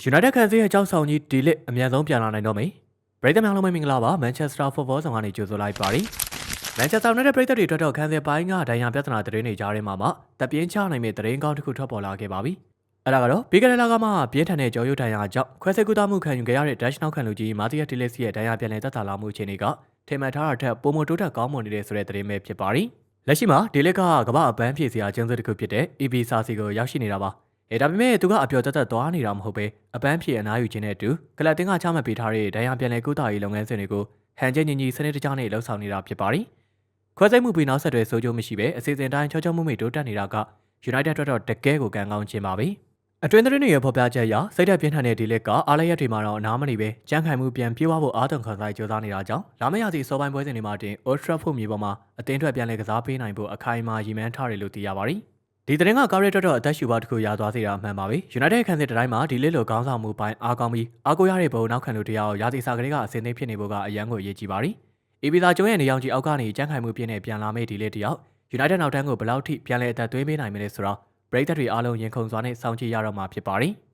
United ခန်းစီရဲ့ကြောက်ဆောင်ကြီးဒီလစ်အမြန်ဆုံးပြန်လာနိုင်တော့မယ်။ပရိသတ်များလုံးမင်္ဂလာပါ Manchester Football ဆောင်ကနေကြိုဆိုလိုက်ပါရစေ။ Manchester United ပရိသတ်တွေအတွက်တော့ခန်းစီပိုင်းကဒဏ်ရာပြဿနာသတင်းတွေကြားထဲမှာတပ်ပြင်းချနိုင်မဲ့သတင်းကောင်းတစ်ခုထွက်ပေါ်လာခဲ့ပါပြီ။အဲ့ဒါကတော့ပြီးခဲ့တဲ့လကမှပြင်းထန်တဲ့ကြောရုပ်ဒဏ်ရာကြောင့်ခွဲစိတ်ကူးသမှုခံယူခဲ့ရတဲ့ Dutch နောက်ခံလူကြီးမာတီယာတီလက်စီရဲ့ဒဏ်ရာပြန်လည်သက်သာလာမှုအခြေအနေကထင်မှတ်ထားတာထက်ပိုမိုတိုးတက်ကောင်းမွန်နေတဲ့ဆိုတဲ့သတင်းပဲဖြစ်ပါရီ။လက်ရှိမှာဒီလစ်ကကမ္ဘာအပန်းဖြေစရာကျင်းစတစ်ခုဖြစ်တဲ့ EBSA စီကိုရောက်ရှိနေတာပါ။ဒါပေမဲ့သူကအပျော်တက်သွားနေတာမဟုတ်ပဲအပန်းဖြေအနားယူခြင်းနဲ့အတူကလပ်တင်ကချမှတ်ပေးထားတဲ့ဒဏ်ရာပြန်လည်ကုသရေးလုပ်ငန်းစဉ်တွေကိုဟန်ချက်ညီညီစနစ်တကျနဲ့လှုပ်ဆောင်နေတာဖြစ်ပါရီ။ခွဲစိတ်မှုပြီးနောက်ဆက်တွဲဆိုးကျိုးမရှိပဲအစီအစဉ်တိုင်းချောချောမှုမိတိုးတက်နေတာက United အတွက်တော့တကယ်ကိုကံကောင်းခြင်းပါပဲ။အတွင်းသတင်းတွေရဲ့ဖော်ပြချက်အရစိတ်ဓာတ်ပြင်းထန်တဲ့ဒီလစ်ကအားလရက်တွေမှာတော့အနားမနေပဲကြမ်းခိုင်မှုပြန်ပြေးသွားဖို့အားသွန်ခွန်ဆိုင်ကြိုးစားနေတာကြောင့်လာမယ့်ရာသီစောပိုင်းပွဲစဉ်တွေမှာတင် Old Trafford မြေပေါ်မှာအသင်းထွက်ပြန်လည်ကစားပေးနိုင်ဖို့အခိုင်အမာရည်မှန်းထားတယ်လို့သိရပါရီ။ဒီသတင်းကကားရဲအတွက်တော့အသက်ရှူပါတစ်ခုရသွားစေတာအမှန်ပါပဲ။ United ခန်းစစ်တိုင်းမှာဒီလစ်လိုခေါင်းဆောင်မှုပိုင်းအားကောင်းပြီးအားကိုးရတဲ့ဘုံနောက်ခံလူတရားရာသီစာကလေးကအစင်းသိဖြစ်နေဖို့ကအရန်ကိုအရေးကြီးပါရီ။ EBSA ကျုံးရဲ့နေရောင်ကြီးအောက်ကနေကြမ်းခိုင်မှုပြင်းနဲ့ပြန်လာမယ့်ဒီလစ်တယောက် United နောက်တန်းကိုဘယ်လောက်ထိပြန်လည်အသက်သွင်းပေးနိုင်မလဲဆိုတော့ပရိသတ်တွေအားလုံးရင်ခုန်စွာနဲ့စောင့်ကြည့်ရတော့မှာဖြစ်ပါရီ။